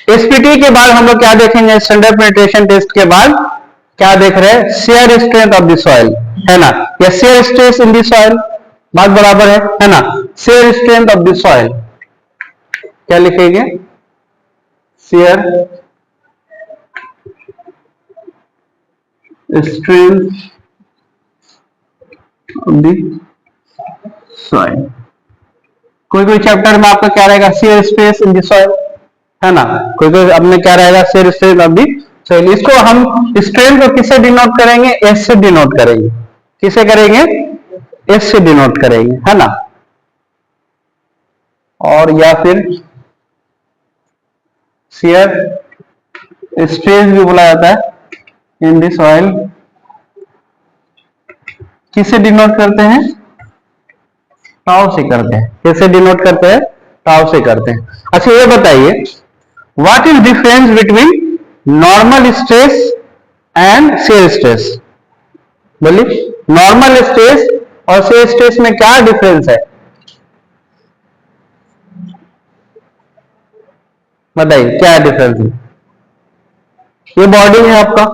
SPT के बाद हम लोग क्या देखेंगे, स्टैंडर्ड पेनिट्रेशन टेस्ट के बाद क्या देख रहे हैं, shear strength of the soil, है ना, या shear stress in the soil, बात बराबर है ना। Shear strength of the soil क्या लिखेंगे, shear strength of the soil. कोई कोई चैप्टर में आपका क्या रहेगा, shear stress in the soil, है ना, कोई कोई अब में क्या रहेगा, shear strength of the soil. इसको हम स्ट्रेंथ को किससे डिनोट करेंगे, एस से डिनोट करेंगे, किसे करेंगे, एस से डिनोट करेंगे, है ना, और या फिर शेयर स्ट्रेस भी बोला जाता है इन द सॉइल, किससे डिनोट करते हैं, टाउ से करते हैं, किससे डिनोट करते हैं, टाउ से करते हैं। अच्छा ये बताइए, what is difference between normal stress and shear stress, बोलिए, नॉर्मल स्ट्रेस और शेयर स्ट्रेस में क्या डिफरेंस है, बताइए क्या डिफरेंस है। ये बॉडी है आपका,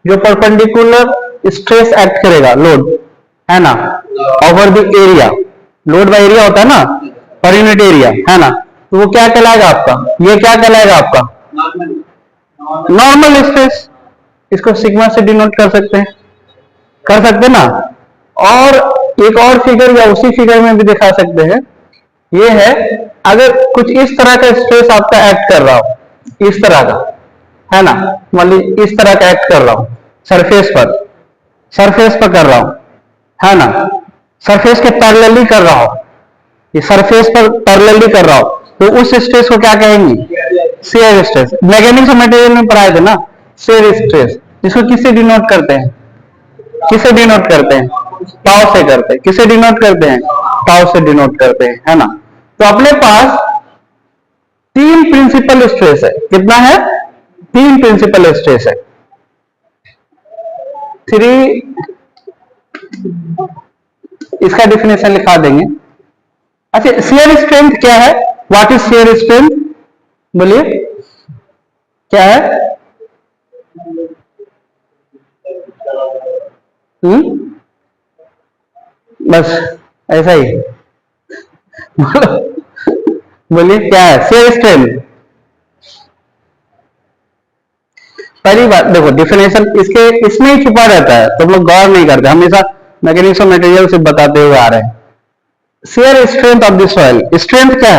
जो परपेंडिकुलर स्ट्रेस एक्ट करेगा, लोड, है ना, over the area, load by area होता है ना, पर यूनिट एरिया, है ना, तो वो क्या कहलाएगा आपका, ये क्या कहलाएगा आपका, नॉर्मल स्ट्रेस। इसको सिग्मा से डिनोट कर सकते हैं, कर सकते ना। और एक और फिगर या उसी फिगर में भी दिखा सकते हैं, ये है, अगर कुछ इस तरह का स्ट्रेस आपका एक्ट कर रहा हो, इस तरह का, है ना, मान लीजिए इस तरह का एक्ट कर रहा हूं, सरफेस पर कर रहा हूं, है ना, सरफेस के पैरेलली कर रहा हूं, ये सरफेस पर पैरेलली कर रहा हूं, तो उस स्ट्रेस को क्या कहेंगे, shear stress. Mechanics of material में पढ़ाए थे ना, शेयर स्ट्रेस। इसको किससे डिनोट करते हैं, किसे डिनोट करते हैं, टाउ से करते हैं, किसे डिनोट करते हैं, टाउ से डिनोट करते हैं, है ना। तो अपने पास 3 प्रिंसिपल स्ट्रेस है, कितना है, 3 प्रिंसिपल स्ट्रेस है, 3, इसका डिफिनेशन लिखा देंगे। अच्छा शेयर स्ट्रेंथ क्या है, व्हाट इज शेयर स्ट्रेंथ, बोलिए क्या है, बस ऐसा ही बोलिए क्या है शेयर स्ट्रेंथ। पहली बात देखो, डिफिनेशन इसके इसमें ही छुपा रहता है, तो हम लोग गौर नहीं करते, हमेशा मैकेनिक्स ऑफ मटेरियल से बताते हुए आ रहे हैं। Shear strength of the soil, strength क्या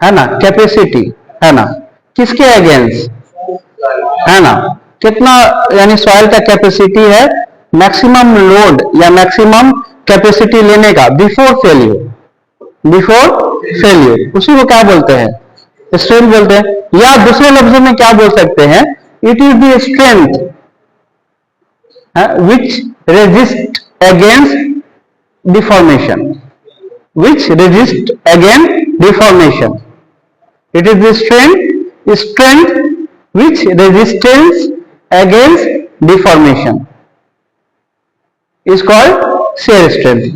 है ना, कैपेसिटी, है ना, किसके अगेंस्ट, है ना, कितना, यानी सॉइल का कैपेसिटी है मैक्सिमम लोड या मैक्सिमम कैपेसिटी लेने का बिफोर फेलियर, उसी को क्या बोलते हैं, स्ट्रेंथ बोलते हैं। या दूसरे लफ्जों में क्या बोल सकते हैं, it is the strength which resist against deformation, which resist against deformation. It is the strength which resistance against deformation is called shear strength,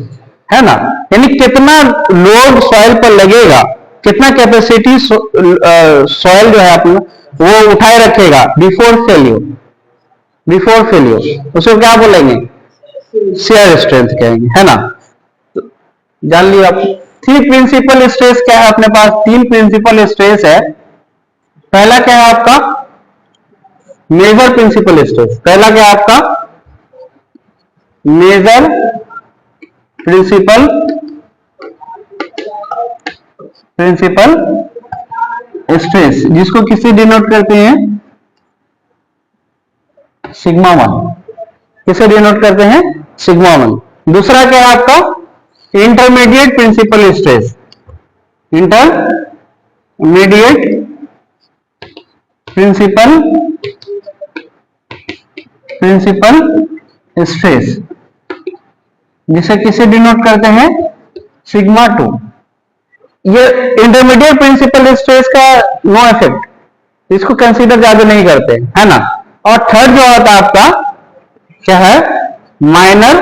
है ना। यानी कितना लोड सॉइल पर लगेगा, कितना कैपेसिटी सॉइल जो है अपना वो उठाए रखेगा बिफोर फेल्योर, उसको क्या बोलेंगे, शेयर स्ट्रेंथ कहेंगे, है ना। तो जान लिया आप 3 प्रिंसिपल स्ट्रेस क्या है अपने पास, 3 प्रिंसिपल स्ट्रेस है। पहला क्या है आपका, मेजर प्रिंसिपल स्ट्रेस, पहला क्या है आपका, मेजर प्रिंसिपल स्ट्रेस, जिसको किससे डिनोट करते हैं, सिग्मा 1, किसे डिनोट करते हैं, सिग्मा 1। दूसरा क्या है आपका, intermediate principal stress, intermediate principal stress, जिसे किसे डिनोट करते हैं, सिग्मा 2। ये इंटरमीडिएट प्रिंसिपल स्ट्रेस का नो इफेक्ट, इसको कंसीडर ज्यादा नहीं करते, है ना। और थर्ड जो होता है आपका क्या है, minor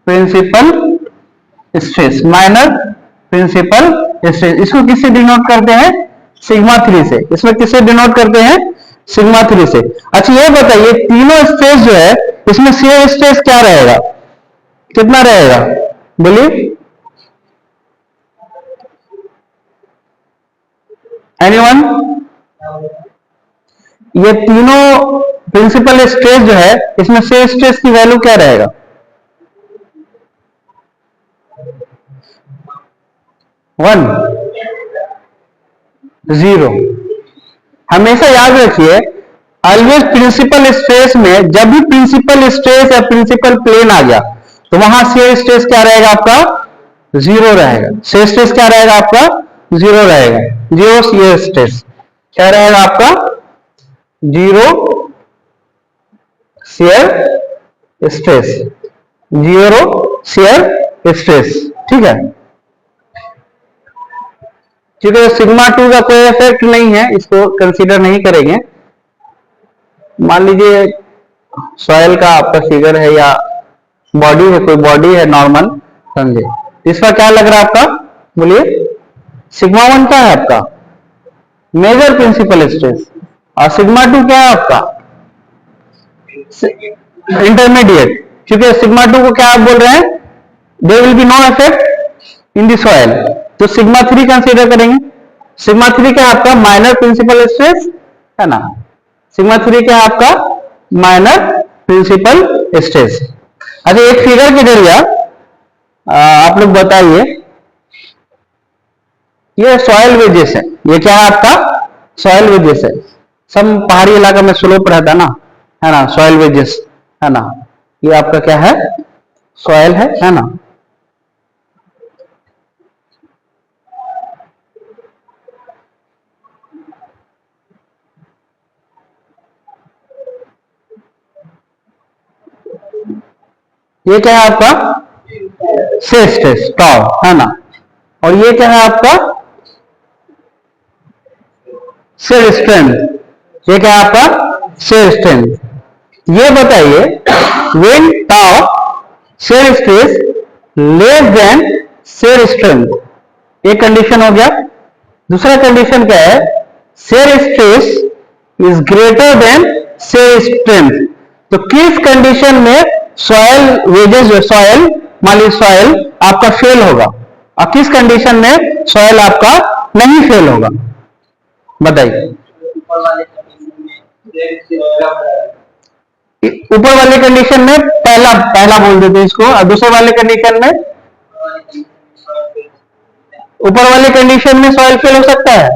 principal stress, minor principal stress. इसको किससे डिनोट करते हैं? सिग्मा 3 से। इसमें किससे डिनोट करते हैं? सिग्मा 3 से। अच्छा ये बताइए तीनों स्ट्रेस जो है इसमें शियर स्ट्रेस क्या रहेगा, कितना रहेगा? बोलिए एनीवन? ये तीनों प्रिंसिपल स्ट्रेस जो है इसमें शियर स्ट्रेस की वैल्यू क्या रहेगा? 1 0। हमेशा याद रखिए ऑलवेज प्रिंसिपल स्ट्रेस में जब भी प्रिंसिपल स्ट्रेस या प्रिंसिपल प्लेन आ गया तो वहां शियर स्ट्रेस क्या रहेगा आपका? 0 रहेगा। शियर स्ट्रेस क्या रहेगा आपका? 0 रहेगा। जीरो शियर स्ट्रेस क्या रहेगा आपका? 0 शियर स्ट्रेस, 0 शियर स्ट्रेस। ठीक है, क्योंकि सिग्मा 2 का कोई इफेक्ट नहीं है, इसको कंसीडर नहीं करेंगे। मान लीजिए सॉइल का आपका फिगर है या बॉडी है, कोई बॉडी है नॉर्मल, समझे? इसका क्या लग रहा है आपका? बोलिए सिग्मा 1 क्या है आपका? मेजर प्रिंसिपल स्ट्रेस, और सिग्मा 2 क्या है आपका? इंटरमीडिएट। क्योंकि सिग्मा 2 को क्या आप बोल रहे हैं? There will be no effect in the soil, तो सिग्मा 3 कंसीडर करेंगे। सिग्मा 3 क्या है आपका? माइनर प्रिंसिपल स्ट्रेस है ना। सिग्मा 3 क्या है आपका? Minor principal stress. अच्छा एक फिगर के जरिए आप लोग बताइए, ये सॉइल वेजेस है, ये क्या है आपका? सॉइल वेजेस है। सब पहाड़ी इलाका में स्लोप रहता है ना, सॉइल वेजेस है ना। ये आपका क्या है? सॉइल है ना। ये क्या है आपका? शियर स्ट्रेस टॉर है ना। और ये क्या है आपका? Shear strength. ये क्या है आपका? Shear strength. ये बताइए when tau shear stress less than shear strength, एक कंडीशन हो गया। दूसरा कंडीशन क्या है? Shear stress is greater than shear strength. तो किस कंडीशन में सॉयल वेजेस, जो सॉयल मान लीजिए सॉयल आपका फेल होगा, और किस कंडीशन में सॉयल आपका नहीं फेल होगा? बताइए। ऊपर वाले कंडीशन में पहला पहला बोल देते हैं इसको, और दूसरे वाले कंडीशन में, ऊपर वाले कंडीशन में सॉइल फेल हो सकता है?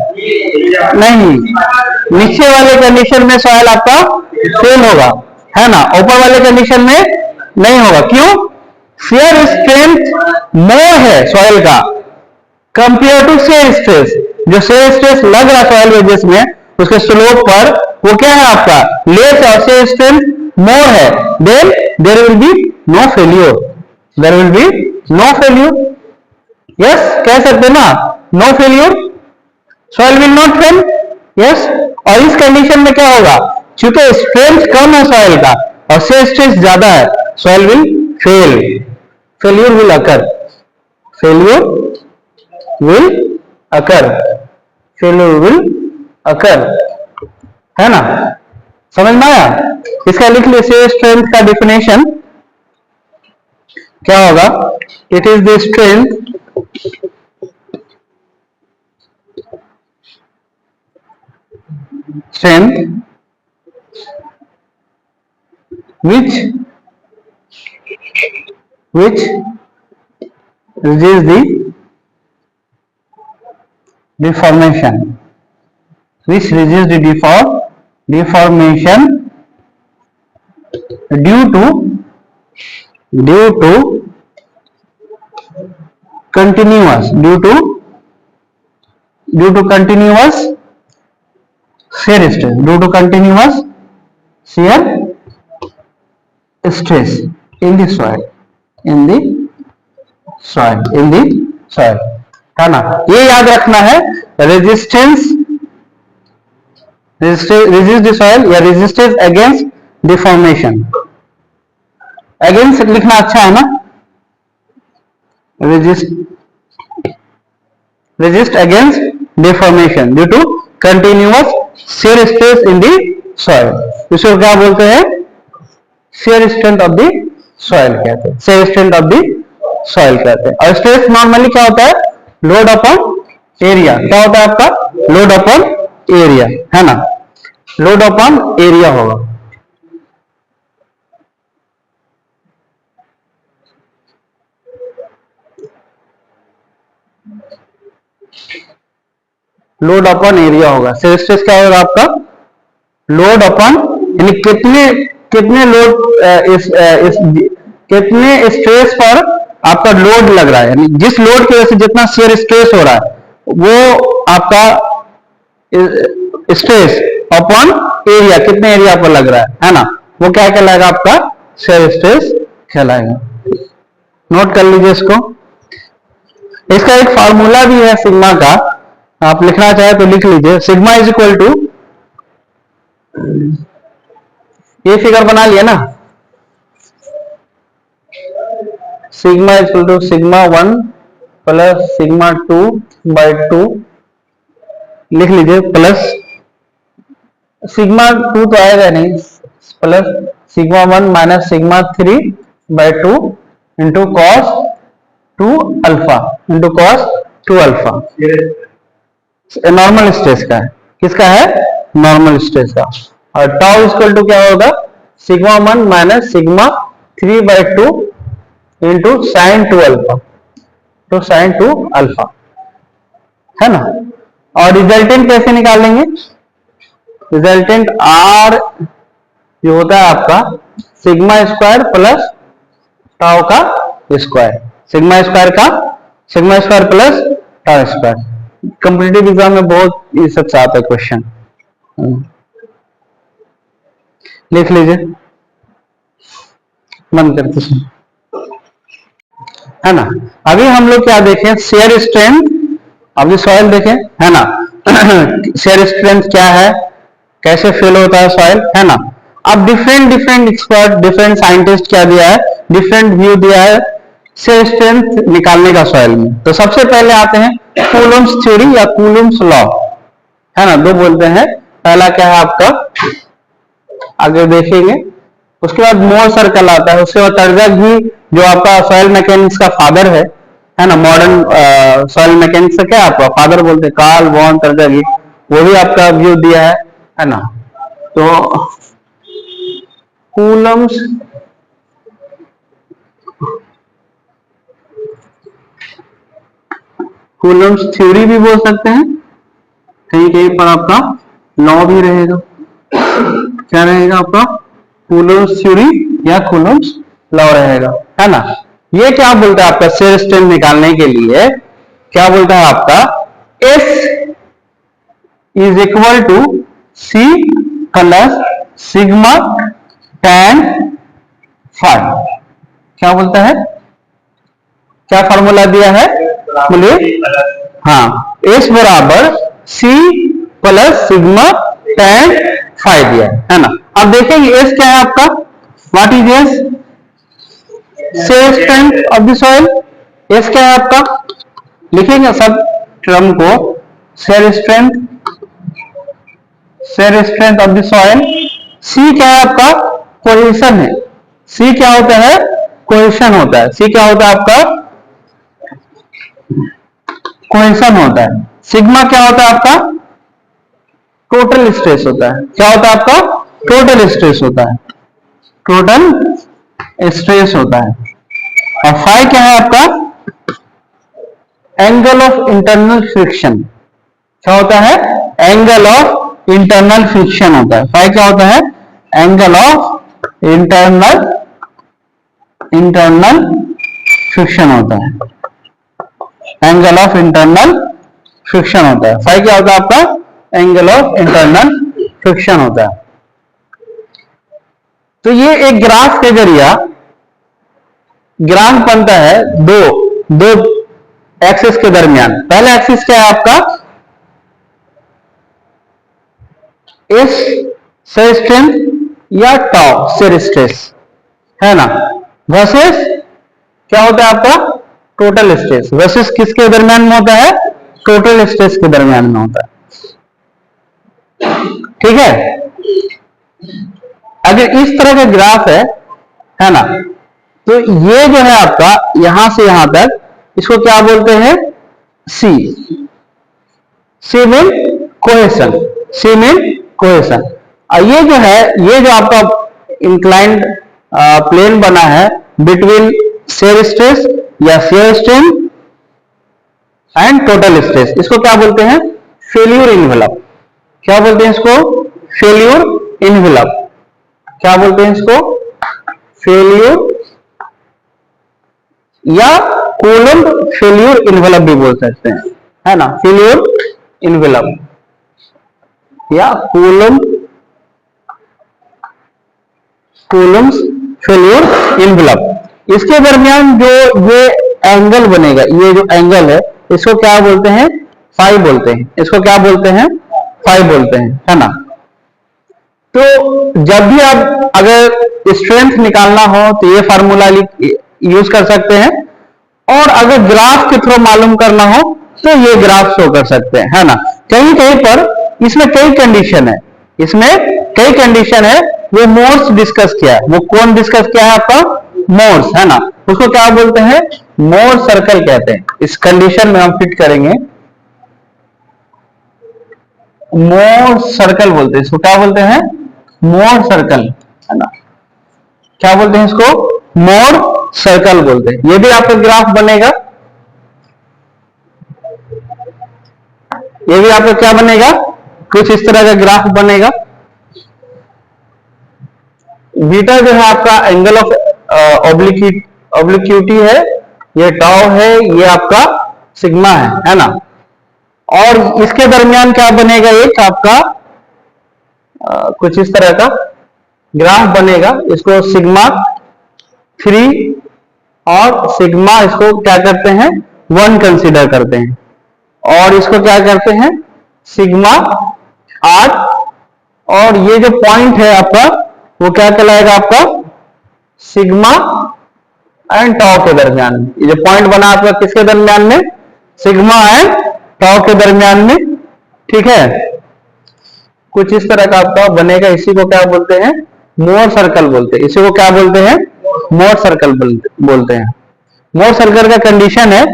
नहीं, नीचे वाले कंडीशन में सॉइल आपका फेल होगा है ना। ऊपर वाले कंडीशन में नहीं होगा। क्यों? शियर स्ट्रेंथ मोर है सॉइल का कंपेयर टू शियर स्ट्रेस। जो शियर स्ट्रेस लग रहा है सॉइल वेजेस में उसके स्लोप पर, वो क्या है आपका? लेस, और शियर स्ट्रेंथ मोर है, then there will be no failure, there will be no failure. Yes, कह सकते ना, no failure, soil will not fail. Yes, और इस कंडीशन में क्या होगा? क्योंकि स्ट्रेंथ कम है सॉइल का और शियर स्ट्रेस ज्यादा है, soil will fail, failure will occur, failure will occur, failure will occur, है ना। समझ में आया? इसका लिख लीजिए शियर स्ट्रेंथ का डिफिनेशन क्या होगा? It is the strength which reduces the deformation, which reduces the deformation due to continuous shear stress, due to continuous shear stress in the soil, है ना। ये याद रखना है, रेजिस्टेंस resist the soil या रेजिस्टेंस अगेंस्ट डिफॉर्मेशन। अगेंस्ट लिखना अच्छा है ना, resist against deformation due to continuous shear stress in the soil. इसको क्या बोलते हैं? shear strength of the soil कहते हैं, shear strength of the soil कहते हैं। और स्ट्रेस नॉर्मली क्या होता है? Load upon area. क्या होता है आपका? लोड अपॉन एरिया, है ना, लोड अपॉन एरिया होगा। लोड अपॉन एरिया होगा। शेयर स्ट्रेस क्या होगा आपका? लोड अपॉन, यानी कितने कितने लोड कितने स्ट्रेस पर आपका लोड लग रहा है, यानी जिस लोड की वजह से जितना शेयर स्ट्रेस हो रहा है वो आपका स्ट्रेस अपॉन एरिया, कितने एरिया पर लग रहा है ना, वो क्या कहलाएगा? आपका शेयर स्ट्रेस कहलाएगा। नोट कर लीजिए इसको। इसका एक फार्मूला भी है सिग्मा का, आप लिखना चाहे तो लिख लीजिए। सिग्मा इज इक्वल टू, ये फिगर बना लिया ना, sigma is equal to sigma 1 plus sigma 2 by 2 लिख लीजिए, प्लस सिग्मा 2 तो आएगा नहीं, plus sigma 1 minus sigma 3 by 2 into cos 2 alpha into cos 2 alpha. Normal stress का है, किसका है? नॉर्मल स्ट्रेस का। और टाउ इक्वल टू क्या होगा? Sigma 1 minus sigma 3 by 2 into sine 2 alpha, तो साइन 2 अल्फा, है ना। और रिजल्टेंट कैसे निकालेंगे? रिजल्टेंट आर जो होता है आपका सिग्मा स्क्वायर प्लस टाउ का square, sigma square plus tau square. Competitive exam में बहुत ये सब से आता है क्वेश्चन, लिख लीजिए, मन करते है ना। अभी हम लोग क्या देखें? Shear strength of the soil देखें, है ना। शेयर स्ट्रेंथ क्या है, कैसे फेल होता है सॉइल, है ना। अब डिफरेंट एक्सपर्ट, डिफरेंट साइंटिस्ट क्या दिया है, डिफरेंट व्यू दिया है शेयर स्ट्रेंथ निकालने का सॉइल में। तो सबसे पहले आते हैं कूलम्स थ्योरी या कूलम्स लॉ, है ना, दो बोलते हैं। पहला क्या है आपका, आगे देखेंगे। उसके बाद मोर सर्कल आता है, उसके बाद टर्जक भी, जो आपका सॉइल मैकेनिक्स का फादर है ना, मॉडर्न सॉइल मैकेनिक्स का क्या आपका फादर बोलते हैं, कार्ल वॉन टर्जक, वो भी आपका व्यू दिया है ना। तो कूलम्स थ्योरी भी बोल सकते हैं, कहीं कहीं पर आपका लॉ भी रहेगा। क्या रहेगा आपका? कूलम्स थ्योरी या कूलम्स लॉ रहेगा, है ना। ये क्या बोलता है आपका शेयर स्ट्रेंथ निकालने के लिए, क्या बोलता है आपका? S is equal to C plus sigma tan phi. क्या बोलता है? क्या फॉर्मूला दिया है? बोलिए। हाँ, S बराबर C plus sigma tan five दिया है ना। अब देखेंगे S क्या है आपका, what is S? Shear strength of the soil. S क्या है आपका? लिखेंगे सब टर्म को, shear strength of the soil. C क्या है आपका? कोहेशन है। C क्या होता है? कोहेशन होता है। C क्या होता है आपका? कोहेशन होता है। सिग्मा क्या होता है आपका? टोटल स्ट्रेस होता है। क्या होता है आपका? टोटल स्ट्रेस होता है, टोटल स्ट्रेस होता है। और फाई क्या है आपका? Angle of internal friction. क्या होता है? एंगल ऑफ इंटरनल फ्रिक्शन होता है। फाई क्या होता है? एंगल ऑफ इंटरनल फ्रिक्शन होता है, एंगल ऑफ इंटरनल फ्रिक्शन होता है। फाई क्या होता है आपका? एंगल ऑफ इंटरनल फ्रिक्शन होता है। तो ये एक ग्राफ के जरिए ग्राफ बनता है दो एक्सिस के दरमियान। पहला एक्सिस क्या है आपका? एस शेयर स्ट्रेंथ या टाउ शेयर स्ट्रेस, है ना, वर्सेस क्या होता है आपका? टोटल स्ट्रेस वर्सेस किसके दरमियान में होता है, टोटल स्ट्रेस के दरमियान में होता है। ठीक है, अगर इस तरह का ग्राफ है ना, तो ये जो है आपका यहां से यहां तक, इसको क्या बोलते हैं, सी, सी मीन कोहेशन, सी मीन कोहेशन। ये जो है, ये जो आपका इंक्लाइंड प्लेन बना है बिटवीन शेयर स्ट्रेस या shear strain and total stress, इसको क्या बोलते हैं, फेल्यूर इन्वेलप। क्या बोलते हैं इसको, फेल्यूर इन्वेलप। क्या बोलते हैं इसको, फेल्यूर या कूलम्ब फेल्यूर इन्वेलप भी बोल सकते हैं, है ना, फेल्यूर इन्वेलप या कूलम्ब फेल्यूर इन्वेलप। इसके दरमियान जो ये एंगल बनेगा, ये जो एंगल है, इसको क्या बोलते हैं, फाई बोलते हैं। इसको क्या बोलते हैं, फाई बोलते हैं, है ना। तो जब भी आप अगर स्ट्रेंथ निकालना हो तो ये फार्मूला यूज कर सकते हैं, और अगर ग्राफ के थ्रू मालूम करना हो तो ये ग्राफ शो कर सकते हैं, है ना। कहीं कहीं पर इसमें कई कंडीशन है, इसमें कई कंडीशन है, वो मोर्स डिस्कस किया है। वो कौन डिस्कस किया है, आपका मोर्स, है ना। उसको क्या बोलते हैं, मोर सर्कल कहते हैं। इस कंडीशन में हम फिट करेंगे, मोर सर्कल बोलते हैं इसको। क्या बोलते हैं, मोर सर्कल, है ना। क्या बोलते हैं इसको, मोर सर्कल बोलते हैं। ये भी आपका ग्राफ बनेगा, ये भी आपका क्या बनेगा, कुछ इस तरह का ग्राफ बनेगा। बीटा जो है आपका एंगल ऑफ ऑब्लिक्यूटी है, ये टाउ है, ये आपका सिग्मा है ना। और इसके दरमियान क्या बनेगा, एक आपका कुछ इस तरह का ग्राफ बनेगा। इसको सिग्मा 3 और सिग्मा, इसको क्या करते हैं, 1 कंसीडर करते हैं, और इसको क्या करते हैं, सिग्मा 8। और ये जो पॉइंट है आपका, वो क्या कहलाएगा, आपका सिग्मा एंड टाउ के दरमियान में। ये जो पॉइंट बना आपका किसके दरमियान में, सिग्मा एंड टाउ के दरमियान में। ठीक है, कुछ इस तरह का आपका बनेगा। इसी को क्या बोलते हैं, मोर सर्कल बोलते हैं। इसी को क्या बोलते हैं, मोर सर्कल बोलते हैं। मोर सर्कल का कंडीशन है,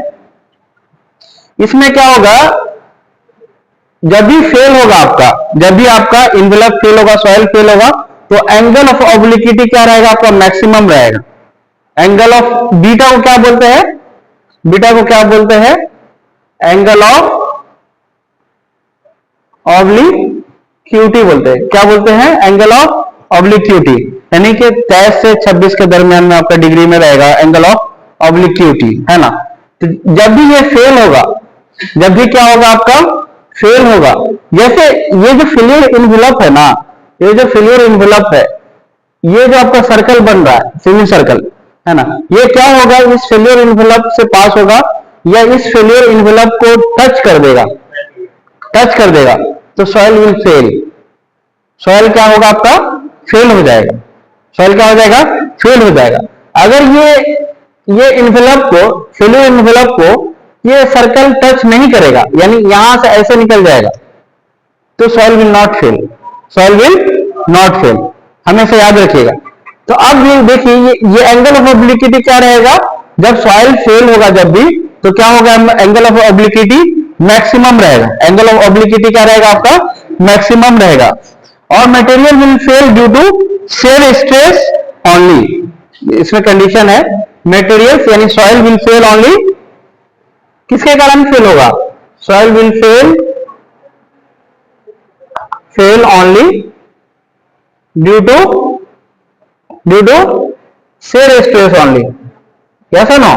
इसमें क्या होगा, जब भी फेल होगा आपका, जब भी आपका इन्वेलप फेल होगा, सॉइल फेल होगा, तो एंगल ऑफ ऑब्लिक्विटी क्या रहेगा, आपका मैक्सिमम रहेगा। एंगल ऑफ बीटा को क्या बोलते हैं, बीटा को क्या बोलते हैं, एंगल ऑफ ऑब्लिक्विटी बोलते हैं। क्या बोलते हैं, एंगल ऑफ ऑब्लिक्विटी, यानी कि 23 से 26 के दरमियान में आपका डिग्री में रहेगा एंगल ऑफ ऑब्लिक्विटी, है ना। तो जब भी ये फेल होगा, जब भी क्या होगा, आपका फेल होगा, जैसे ये जो फेलियर इन्वेलप है ना, ये जो फेलियर इन्वेलप है, ये जो आपका सर्कल बन रहा है, सेमी सर्कल, है ना, ये क्या होगा, इस फेलियर इन्वेलप से पास होगा या इस फेलियर इन्वेलप को टच कर देगा, टच कर देगा, तो सॉइल विल फेल। सॉइल क्या होगा, आपका फेल हो जाएगा। सॉइल क्या हो जाएगा, फेल हो जाएगा। अगर ये इन्वेलप को, फेलियर इन्वेलप को ये सर्कल टच नहीं करेगा, यानी यहां से ऐसे निकल जाएगा, तो soil will not fail, soil will not fail, हमेशा याद रखिएगा। तो अब ये देखिए, ये एंगल ऑफ ऑब्लिक्विटी क्या रहेगा, जब सॉइल फेल होगा जब भी, तो क्या होगा, एंगल ऑफ ऑब्लिक्विटी मैक्सिमम रहेगा। एंगल ऑफ ऑब्लिक्विटी क्या रहेगा, आपका मैक्सिमम रहेगा। और material will fail due to shear stress only. इसमें कंडीशन है, मटेरियल यानी सॉइल विल फेल ओनली, किसके कारण फेल होगा, soil will fail only due to shear stress only. Yes और no,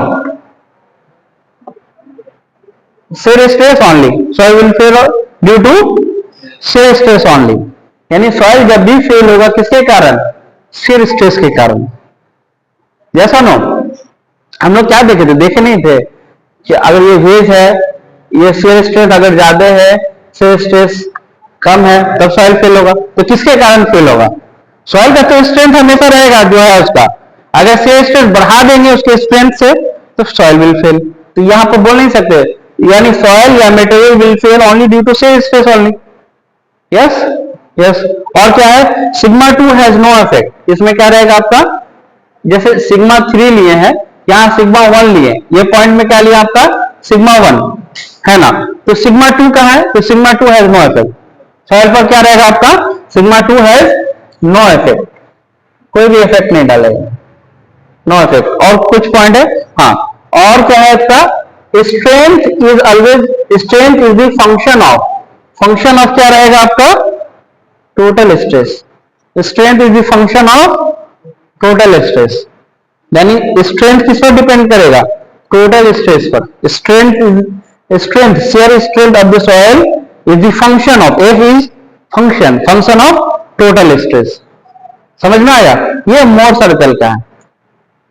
shear stress only, soil will fail due to shear stress only. यानी soil जब भी फेल होगा किसके कारण, शेयर स्ट्रेस के कारण। यस और नो, हम लोग क्या देखे थे, देखे नहीं थे कि अगर ये वेज है, ये शेयर स्ट्रेस अगर ज्यादा है, शेयर स्ट्रेस कम है, तब सॉइल फेल होगा। तो किसके कारण फेल होगा, सॉइल का तो स्ट्रेंथ हमेशा रहेगा जो है उसका। अगर शेयर स्ट्रेस बढ़ा देंगे उसके स्ट्रेंथ से, तो सॉइल विल फेल। तो यहां पर बोल नहीं सकते, यानी सॉइल या material will fail only due to shear stress only. Yes yes. और क्या है, सिग्मा 2 हैज नो इफेक्ट। इसमें क्या रहेगा आपका, जैसे सिग्मा 3 लिए हैं, यहां सिग्मा 1 लिए, ये पॉइंट में क्या लिया आपका सिग्मा 1 है ना, तो सिग्मा 2 कहां है, तो sigma 2 has no effect. Soil पर क्या रहेगा आपका, सिग्मा 2 हैज नो इफेक्ट, कोई भी इफेक्ट नहीं डालेगा, नो इफेक्ट। और कुछ पॉइंट है, हाँ, और क्या है इसका, strength is always, strength is the function of क्या रहेगा आपका, total stress. Strength is the function of total stress, यानी स्ट्रेंथ किस पर डिपेंड करेगा, टोटल स्ट्रेस पर। Strength shear strength of the soil is the function of, F is function of total stress. समझ में आया, ये मोर सर्कल का है।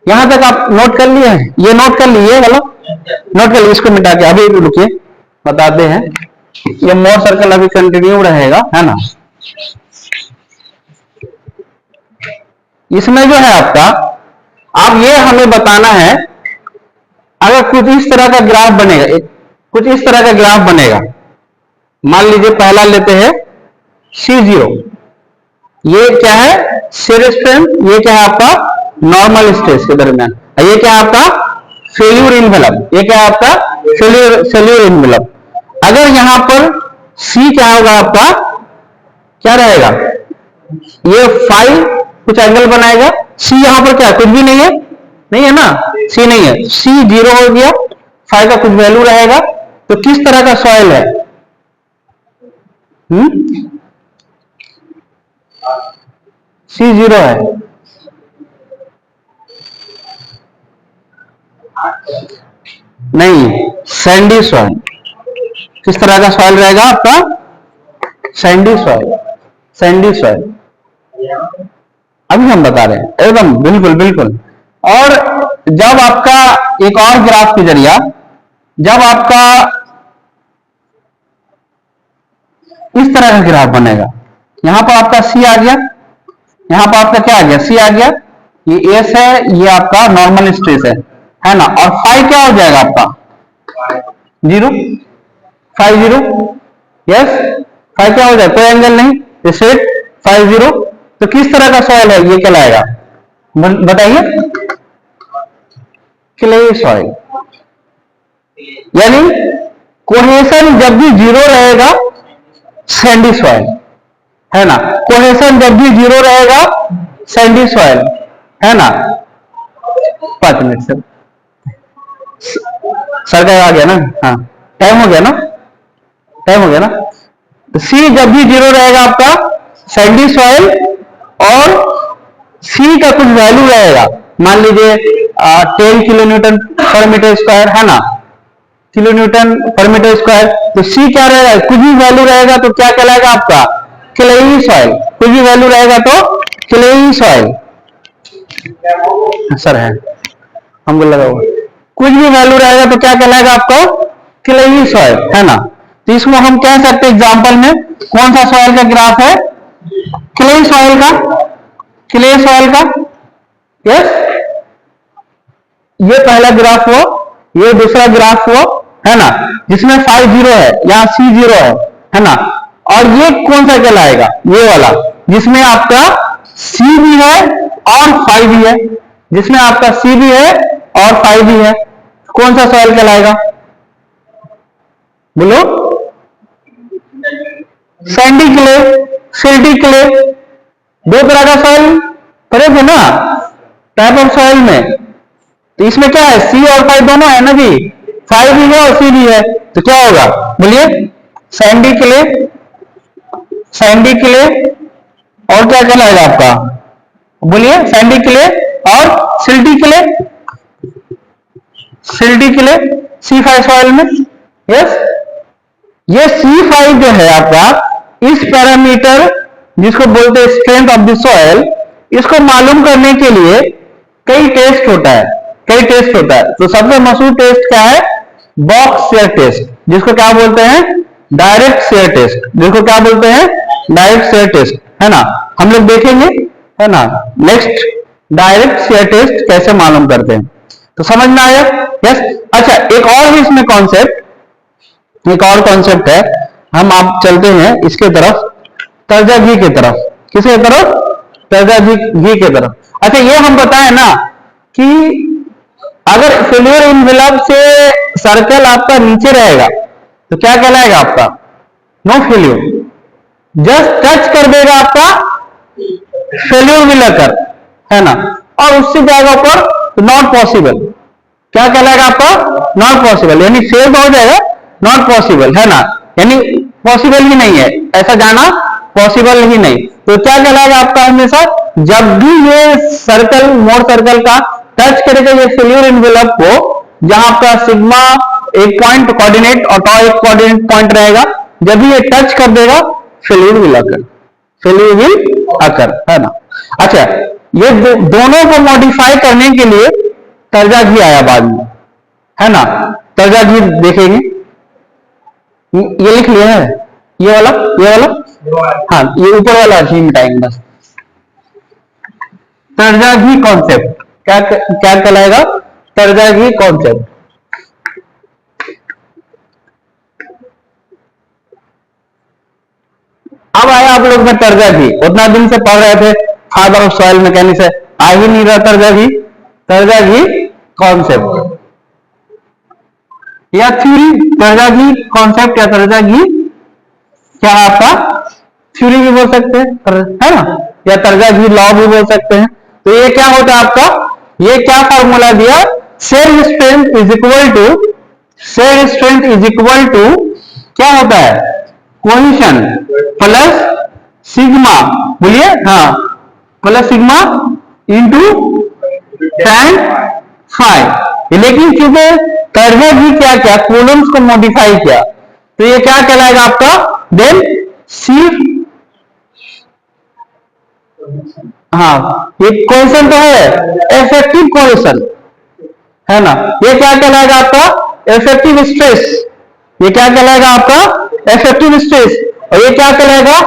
यहां तक आप नोट कर लिए हैं, ये नोट कर लिए वाला, नोट कर लिए, इसको मिटा के अभी रुकिए बताते हैं। ये मोर सर्कल अभी कंटिन्यू रहेगा, है ना। इसमें जो है आपका, अब ये हमें बताना है, अगर कुछ इस तरह का ग्राफ बनेगा, कुछ इस तरह का ग्राफ बनेगा, मान लीजिए पहला लेते हैं C0, ये क्या है शेयर स्ट्रेंथ, ये क्या है आपका नॉर्मल स्ट्रेस के दरमियान, ये क्या है आपका फेल्यूर इनवेलप, ये क्या है आपका फेल्यूर इनवेलप। अगर यहां पर C क्या होगा आपका, क्या रहेगा, ये फाई कुछ एंगल बनाएगा, C यहां पर क्या कुछ भी नहीं है, नहीं है ना, C नहीं है, C 0 हो गया, फाई का कुछ वैल्यू रहेगा। तो किस तरह का सॉइल है, C 0 है, नहीं, सैंडी सॉइल। किस तरह का सॉइल रहेगा आपका, सैंडी सॉइल, सैंडी सॉइल, अभी हम बता रहे हैं एकदम बिल्कुल बिल्कुल। और जब आपका एक और ग्राफ के जरिया, जब आपका इस तरह का ग्राफ बनेगा, यहां पर आपका C आ गया, यहां पर आपका क्या आ गया, C आ गया, ये S है, ये आपका नॉर्मल स्ट्रेस है ना, और फाई क्या हो जाएगा आपका 0, फाई 0, यस, फाई क्या हो जाएगा, कोई एंगल नहीं, सेट फाई 0। तो किस तरह का सॉइल है, ये कहलाएगा, बताइए, क्ले सॉइल। यानी कोहेशन जब भी 0 रहेगा सैंडी सॉइल, है ना, कोहेशन जब भी 0 रहेगा सैंडी सॉइल, है ना। 5 मिनट सर का आ गया ना, हाँ टाइम हो गया ना, टाइम हो गया ना। तो C जब भी 0 रहेगा आपका सैंडी सॉइल, और C का कुछ वैल्यू रहेगा, मान लीजिए 10 किलो न्यूटन पर मीटर स्क्वायर, है ना, किलो न्यूटन पर मीटर स्क्वायर। तो C क्या रहेगा, कुछ भी वैल्यू रहेगा तो क्या कहलाएगा आपका क्लेई सॉइल, कुछ भी वैल्यू रहेगा तो क्लेई सॉइल, सर है हमको लगा हुआ, कुछ भी वैल्यू रहेगा तो क्या कहलाएगा आपको क्लेई सॉइल, है ना। तो इसको हम कह सकते हैं एग्जांपल में, कौन सा सॉइल का ग्राफ है, क्ले सॉइल का, क्ले सॉइल का, यस, ये पहला ग्राफ हुआ, ये दूसरा ग्राफ हुआ, है ना, जिसमें फाई 0 है, यहाँ C 0 है ना। और ये कौन सा कहलाएगा, ये वाला जिसमें आपका C भी है और फाई भी है, जिसमें आपका C भी है और फाई भी है, कौन सा सॉइल कहलाएगा, बोलो, सैंडी क्ले, सिल्टी क्ले, दो तरह का सॉइल पड़े थे ना टाइप ऑफ सॉइल में। तो इसमें क्या है, C और फाई दोनों है ना जी, फाई भी है और C भी है, तो क्या होगा बोलिए, सैंडी क्ले, सैंडी क्ले, और क्या कहलाएगा आपका, बोलिए सैंडी क्ले और silty clay, silty clay C5 soil में, यस। ये C5 जो है आपका, इस पैरामीटर जिसको बोलते हैं स्ट्रेंथ ऑफ द सॉइल, इसको मालूम करने के लिए कई टेस्ट होता है, कई टेस्ट होता है। तो सबसे मशहूर टेस्ट क्या है, बॉक्स शेयर टेस्ट, जिसको क्या बोलते हैं डायरेक्ट शेयर टेस्ट, जिसको क्या बोलते हैं डायरेक्ट शेयर टेस्ट, है ना। हम लोग देखेंगे, है ना, नेक्स्ट डायरेक्ट शेयर टेस्ट कैसे मालूम करते हैं। तो समझ में आया? यस। अच्छा, एक और भी इसमें कॉन्सेप्ट, एक और कॉन्सेप्ट है, हम आप चलते हैं इसके तरफ, तर्जगी की तरफ। किसके तरफ? तर्जगी की तरफ। अच्छा, ये हम बताएं ना कि अगर फेल्योर इन्वेलप से सर्कल आपका नीचे रहेगा तो क्या कहलाएगा आपका? No failure. जस्ट टच कर देगा आपका फेल्योर विल अकर, है ना, और उससे जाएगा ऊपर तो नॉट पॉसिबल। क्या कहलाएगा आपका? नॉट पॉसिबल, यानी फेल हो जाएगा, नॉट पॉसिबल, है ना, यानी पॉसिबल ही नहीं है, ऐसा जाना पॉसिबल ही नहीं। तो क्या कहलाएगा आपका? हमेशा जब भी ये सर्कल, मोर सर्कल का टच करेगा ये फेल्योर इन्वेलप को, जहां आपका सिग्मा एक पॉइंट कोऑर्डिनेट और टॉ एक कोऑर्डिनेट पॉइंट रहेगा, जब भी ये टच कर देगा failure will occur, failure will occur, है ना। अच्छा, ये दोनों को मॉडिफाई करने के लिए तर्जगी आया बाद में, है ना। तर्जगी देखेंगे, ये लिख लिया है, ये वाला, ये वाला, हाँ, ये ऊपर वाला ही मिटाएंगे बस। तर्जगी कॉन्सेप्ट क्या क्या कहलाएगा? तर्जगी कॉन्सेप्ट। अब आया आप लोग में तर्जगी, उतना दिन से पढ़ रहे थे फादर ऑफ सॉइल मैकेनिक्स है, आ ही नहीं रहा तर्जगी। तर्जगी कॉन्सेप्ट या थ्योरी, तर्जगी कॉन्सेप्ट या तर्जगी क्या आपका थ्योरी भी बोल सकते हैं, है ना, या तर्जगी लॉ भी बोल सकते हैं। तो ये क्या होता है आपका? ये क्या फॉर्मूला दिया? Shear strength is equal to, shear strength is equal to क्या होता है? कोहेशन प्लस सिग्मा, बोलिए, हाँ, plus sigma into tan five. लेकिन क्योंकि तर्जगी क्या क्या कॉलम्स को मॉडिफाई किया, तो ये क्या कहलाएगा आपका? देन सी, हाँ, ये कोहेशन तो है, इफेक्टिव कोहेशन, है ना। ये क्या कहलाएगा आपका? Effective stress. ये क्या कहलाएगा आपका? Effective stress. और ये क्या कहलाएगा?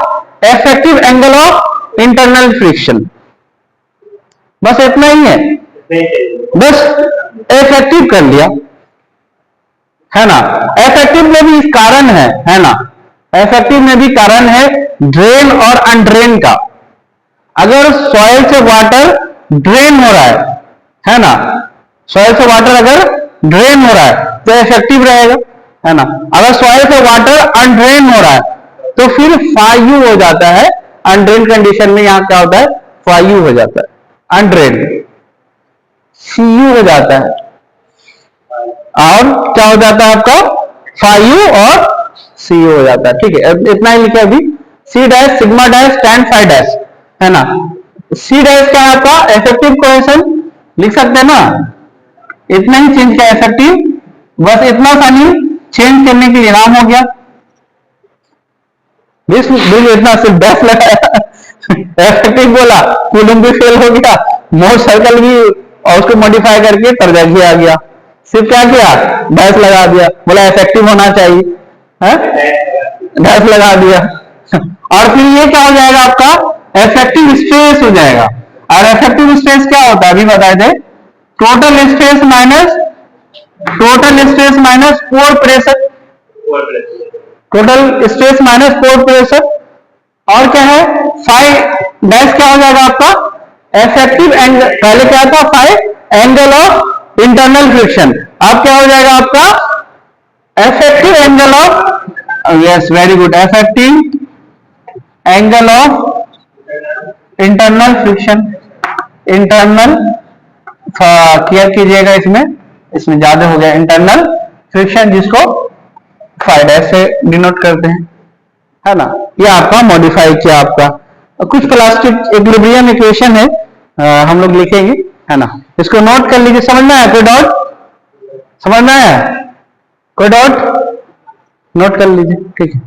Effective angle of internal friction. बस इतना ही है, बस इफेक्टिव कर लिया, है ना। इफेक्टिव में भी कारण है ना, इफेक्टिव में भी कारण है ड्रेन और अनड्रेन का। अगर सॉइल से वाटर ड्रेन हो रहा है ना, सॉइल से वाटर अगर ड्रेन हो रहा है तो इफेक्टिव रहेगा, है ना। अगर सॉइल से वाटर अनड्रेन हो रहा है तो फिर फायू हो जाता है। अनड्रेन कंडीशन में यहां क्या होता है? फायू हो जाता है, अनड्रेन सीयू हो जाता है, और क्या हो जाता है आपका? फायू और सीयू हो जाता है। ठीक है, इतना ही लिखे अभी, C dash sigma dash tan five dash, है ना। सी डैश क्या है आपका? इफेक्टिव कोहेशन लिख सकते हैं ना, इतना ही चेंज किया इफेक्टिव, बस इतना सा नहीं चेंज करने के लिए नाम हो गया। इतना सिर्फ डैश लगाया इफेक्टिव बोला, कूलम भी फेल हो गया, मोर सर्कल भी, और उसको मॉडिफाई करके तर्जगी आ गया। सिर्फ क्या किया? डैश लगा दिया, बोला इफेक्टिव होना चाहिए, है, डैश लगा दिया और फिर ये क्या हो जाएगा आपका? इफेक्टिव स्ट्रेस हो जाएगा। और इफेक्टिव स्ट्रेस क्या होता है अभी बताए थे? Total stress minus pore pressure, total stress minus pore pressure. और क्या है? फाइव डैश क्या हो जाएगा आपका? इफेक्टिव एंगल, पहले क्या था? Five angle of internal friction, अब क्या हो जाएगा आपका? Effective angle of, yes very good, effective angle of internal friction. Internal clear कीजिएगा, इसमें ज्यादा हो गया, इंटरनल फ्रिक्शन, जिसको फाइव डैश से डिनोट करते हैं, है ना। ये आपका मॉडिफाई किया आपका कुछ प्लास्टिक इक्विलिब्रियम इक्वेशन है, हम लोग लिखेंगे, है ना। इसको नोट कर लीजिए। समझ में आया? कोई डाउट? समझ में आया? कोई डाउट? नोट कर लीजिए, ठीक है।